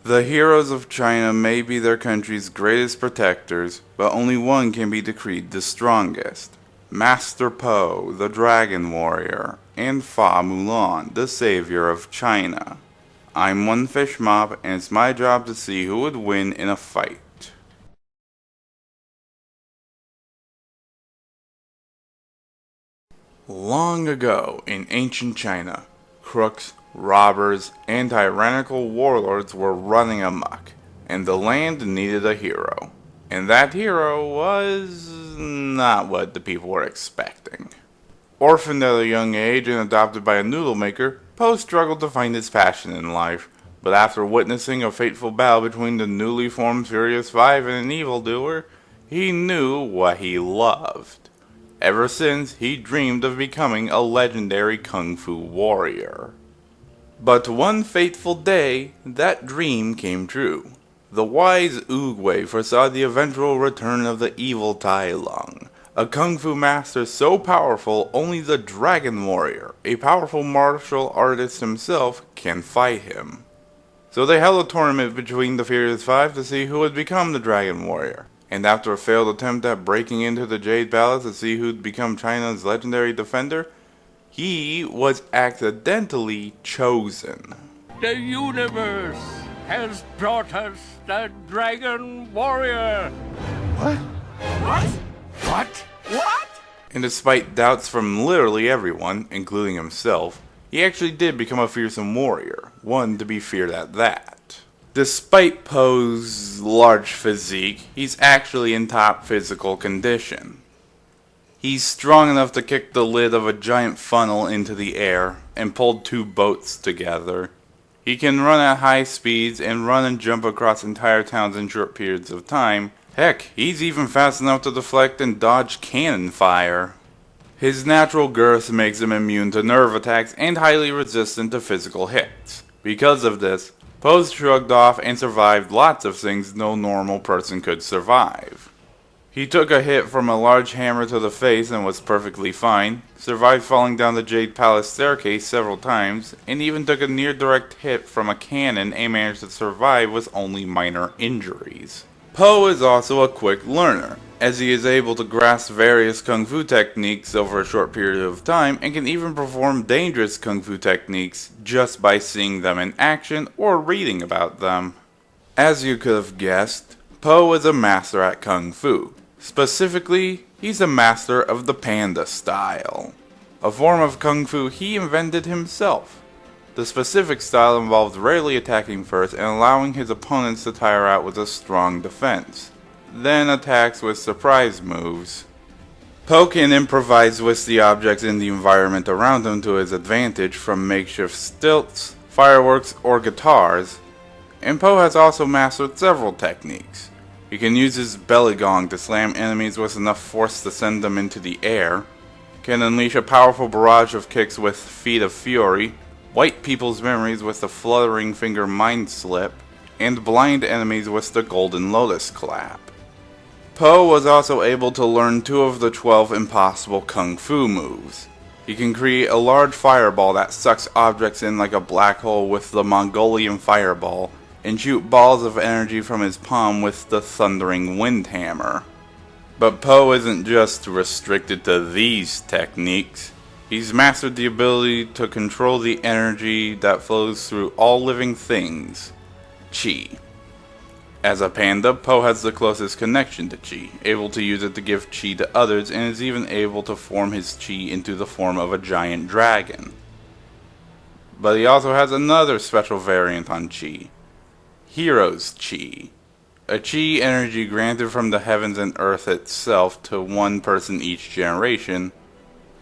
The heroes of China may be their country's greatest protectors, but only one can be decreed the strongest. Master Po, the Dragon Warrior, and Fa Mulan, the savior of China. I'm One Fish Mop, and it's my job to see who would win in a fight. Long ago, in ancient China, crooks, robbers, and tyrannical warlords were running amok, and the land needed a hero. And that hero was not what the people were expecting. Orphaned at a young age and adopted by a noodle maker, Po struggled to find his passion in life, but after witnessing a fateful battle between the newly formed Furious Five and an evildoer, he knew what he loved. Ever since, he dreamed of becoming a legendary kung fu warrior. But one fateful day, that dream came true. The wise Oogway foresaw the eventual return of the evil Tai Lung, a kung fu master so powerful only the Dragon Warrior, a powerful martial artist himself, can fight him. So they held a tournament between the Furious Five to see who would become the Dragon Warrior. And after a failed attempt at breaking into the Jade Palace to see who'd become China's legendary defender, he was accidentally chosen. The universe has brought us the Dragon Warrior. What? What? And despite doubts from literally everyone, including himself, he actually did become a fearsome warrior, one to be feared at that. Despite Po's large physique, he's actually in top physical condition. He's strong enough to kick the lid of a giant funnel into the air and pull two boats together. He can run at high speeds and run and jump across entire towns in short periods of time. Heck, he's even fast enough to deflect and dodge cannon fire. His natural girth makes him immune to nerve attacks and highly resistant to physical hits. Because of this, Po shrugged off and survived lots of things no normal person could survive. He took a hit from a large hammer to the face and was perfectly fine, survived falling down the Jade Palace staircase several times, and even took a near-direct hit from a cannon and managed to survive with only minor injuries. Po is also a quick learner, as he is able to grasp various kung fu techniques over a short period of time and can even perform dangerous kung fu techniques just by seeing them in action or reading about them. As you could have guessed, Po is a master at kung fu. Specifically, he's a master of the panda style, a form of kung fu he invented himself. The specific style involved rarely attacking first and allowing his opponents to tire out with a strong defense, then attacks with surprise moves. Po can improvise with the objects in the environment around him to his advantage, from makeshift stilts, fireworks, or guitars, and Po has also mastered several techniques. He can use his belly gong to slam enemies with enough force to send them into the air, can unleash a powerful barrage of kicks with Feet of Fury, wipe people's memories with the Fluttering Finger Mind Slip, and blind enemies with the Golden Lotus Clap. Po was also able to learn 2 of the 12 impossible kung fu moves. He can create a large fireball that sucks objects in like a black hole with the Mongolian Fireball, and shoot balls of energy from his palm with the Thundering Wind Hammer. But Po isn't just restricted to these techniques. He's mastered the ability to control the energy that flows through all living things, Qi. As a panda, Po has the closest connection to Qi, able to use it to give Qi to others, and is even able to form his Qi into the form of a giant dragon. But he also has another special variant on Qi, Hero's Qi, a Qi energy granted from the heavens and earth itself to one person each generation.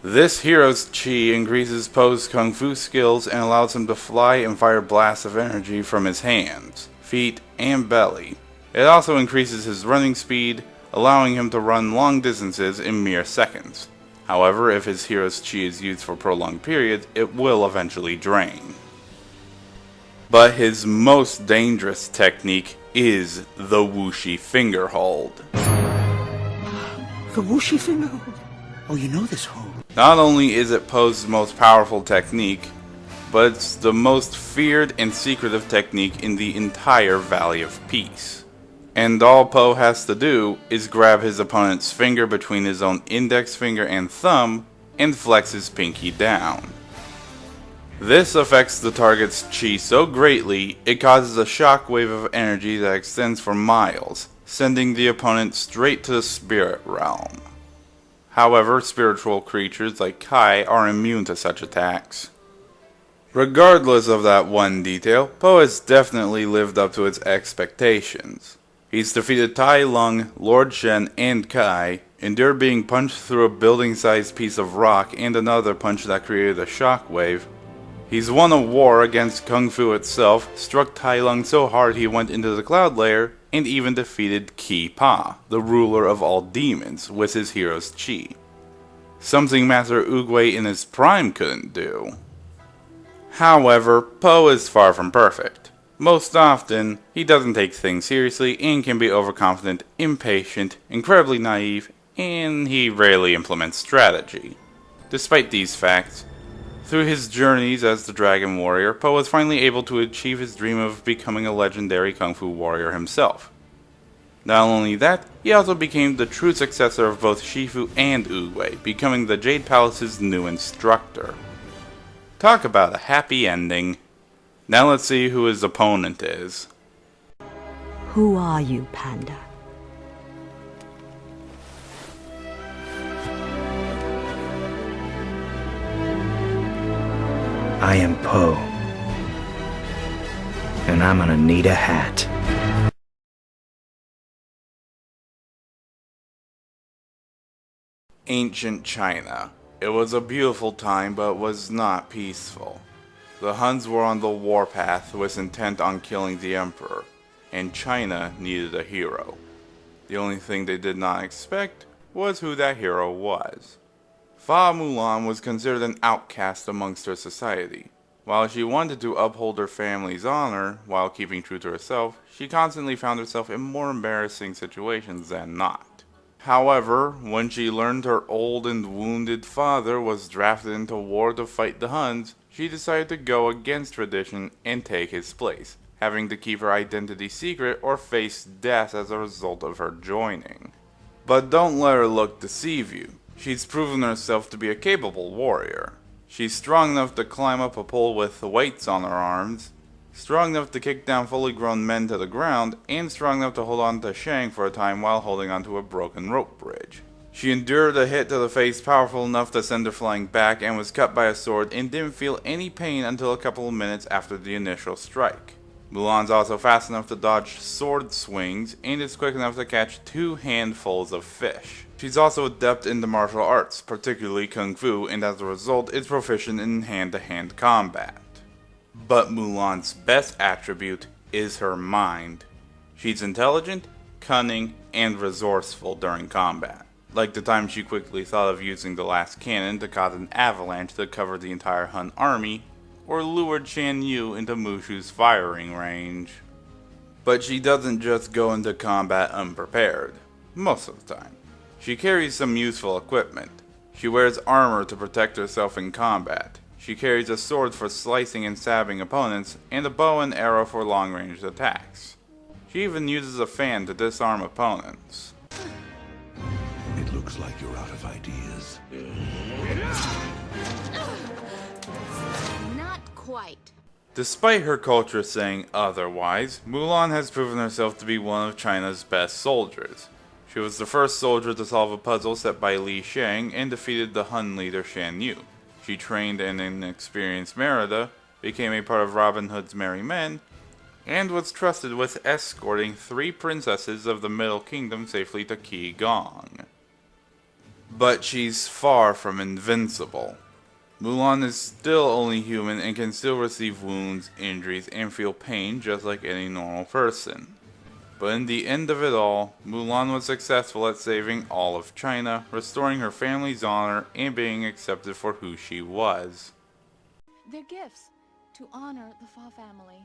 This hero's Qi increases Po's kung fu skills and allows him to fly and fire blasts of energy from his hands, feet, and belly. It also increases his running speed, allowing him to run long distances in mere seconds. However, if his hero's Qi is used for prolonged periods, it will eventually drain. But his most dangerous technique is the Wuxi Finger Hold. The Wuxi Finger Hold? Oh, you know this hold. Not only is it Po's most powerful technique, but it's the most feared and secretive technique in the entire Valley of Peace. And all Po has to do is grab his opponent's finger between his own index finger and thumb and flex his pinky down. This affects the target's chi so greatly, it causes a shockwave of energy that extends for miles, sending the opponent straight to the spirit realm. However, spiritual creatures like Kai are immune to such attacks. Regardless of that one detail, Po has definitely lived up to its expectations. He's defeated Tai Lung, Lord Shen, and Kai, endured being punched through a building-sized piece of rock and another punch that created a shockwave. He's won a war against Kung Fu itself, struck Tai Lung so hard he went into the cloud layer, and even defeated Ki Pa, the ruler of all demons, with his hero's chi. Something Master Oogway in his prime couldn't do. However, Po is far from perfect. Most often, he doesn't take things seriously and can be overconfident, impatient, incredibly naive, and he rarely implements strategy. Despite these facts, through his journeys as the Dragon Warrior, Po was finally able to achieve his dream of becoming a legendary Kung Fu warrior himself. Not only that, he also became the true successor of both Shifu and Oogway, becoming the Jade Palace's new instructor. Talk about a happy ending. Now let's see who his opponent is. Who are you, Panda? I am Po, and I'm gonna need a hat. Ancient China. It was a beautiful time, but was not peaceful. The Huns were on the warpath, was intent on killing the emperor, and China needed a hero. The only thing they did not expect was who that hero was. Fa Mulan was considered an outcast amongst her society. While she wanted to uphold her family's honor while keeping true to herself, she constantly found herself in more embarrassing situations than not. However, when she learned her old and wounded father was drafted into war to fight the Huns, she decided to go against tradition and take his place, having to keep her identity secret or face death as a result of her joining. But don't let her look deceive you. She's proven herself to be a capable warrior. She's strong enough to climb up a pole with weights on her arms, strong enough to kick down fully grown men to the ground, and strong enough to hold on to Shang for a time while holding onto a broken rope bridge. She endured a hit to the face powerful enough to send her flying back and was cut by a sword and didn't feel any pain until a couple of minutes after the initial strike. Mulan's also fast enough to dodge sword swings and is quick enough to catch 2 handfuls of fish. She's also adept in the martial arts, particularly Kung Fu, and as a result is proficient in hand-to-hand combat. But Mulan's best attribute is her mind. She's intelligent, cunning, and resourceful during combat. Like the time she quickly thought of using the last cannon to cause an avalanche that covered the entire Hun army, or lured Shan Yu into Mushu's firing range. But she doesn't just go into combat unprepared, most of the time. She carries some useful equipment. She wears armor to protect herself in combat. She carries a sword for slicing and stabbing opponents, and a bow and arrow for long-range attacks. She even uses a fan to disarm opponents. It looks like you're out of ideas. Not quite. Despite her culture saying otherwise, Mulan has proven herself to be one of China's best soldiers. She was the first soldier to solve a puzzle set by Li Shang and defeated the Hun leader Shan Yu. She trained an inexperienced Merida, became a part of Robin Hood's Merry Men, and was trusted with escorting 3 princesses of the Middle Kingdom safely to Qi Gong. But she's far from invincible. Mulan is still only human and can still receive wounds, injuries, and feel pain just like any normal person. But in the end of it all, Mulan was successful at saving all of China, restoring her family's honor, and being accepted for who she was. They're gifts to honor the Fa family.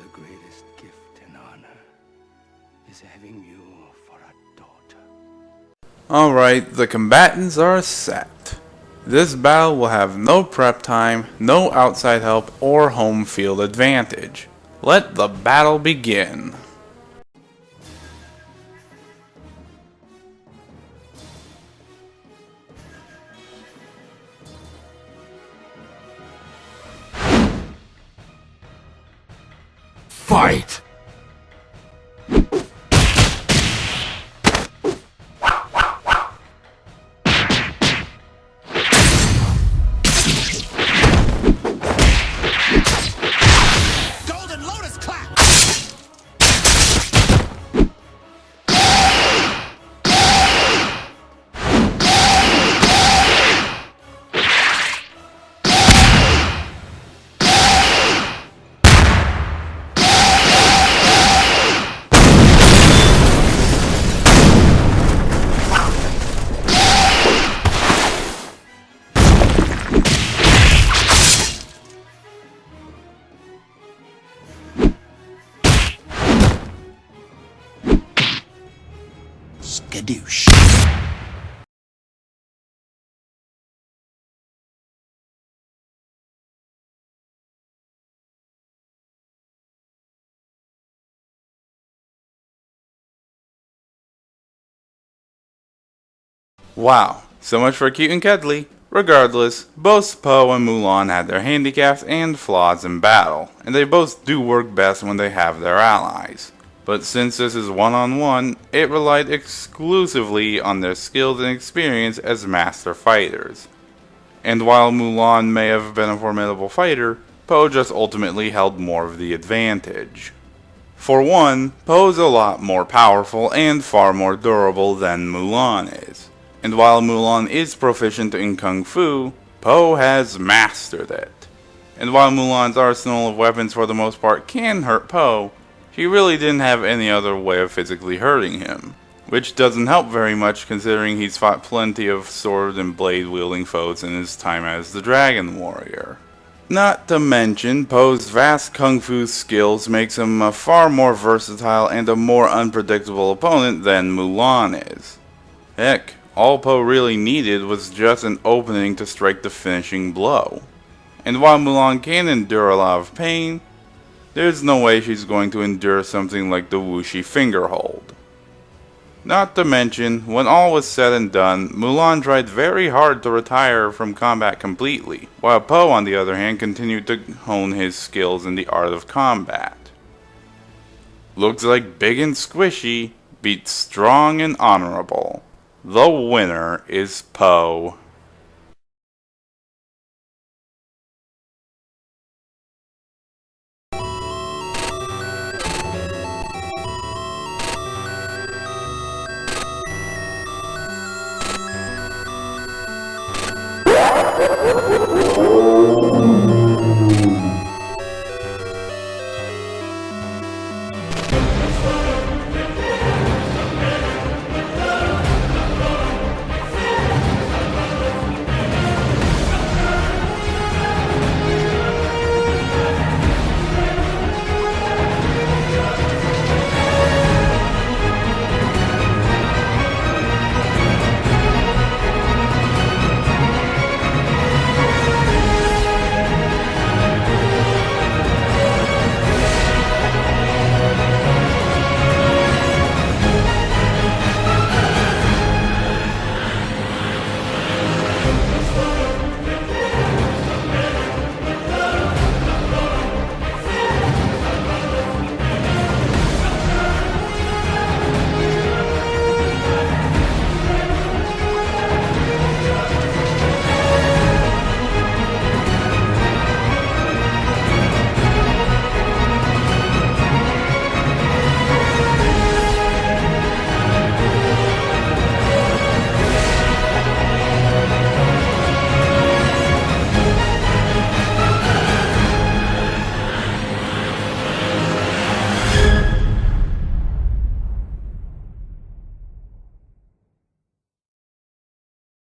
The greatest gift and honor is having you for a daughter. Alright, the combatants are set. This battle will have no prep time, no outside help, or home field advantage. Let the battle begin. Fight! Golden Lotus clap! Skadoosh. Wow, so much for cute and cuddly. Regardless, both Poe and Mulan had their handicaps and flaws in battle, and they both do work best when they have their allies. But since this is one-on-one, it relied exclusively on their skills and experience as master fighters. And while Mulan may have been a formidable fighter, Poe just ultimately held more of the advantage. For one, Poe's a lot more powerful and far more durable than Mulan is. And while Mulan is proficient in Kung Fu, Poe has mastered it. And while Mulan's arsenal of weapons for the most part can hurt Poe, she really didn't have any other way of physically hurting him. Which doesn't help very much considering he's fought plenty of sword and blade wielding foes in his time as the Dragon Warrior. Not to mention, Poe's vast Kung Fu skills makes him a far more versatile and a more unpredictable opponent than Mulan is. Heck, all Poe really needed was just an opening to strike the finishing blow. And while Mulan can endure a lot of pain, there's no way she's going to endure something like the Wuxi finger hold. Not to mention, when all was said and done, Mulan tried very hard to retire from combat completely, while Poe on the other hand continued to hone his skills in the art of combat. Looks like big and squishy beats strong and honorable. The winner is Poe.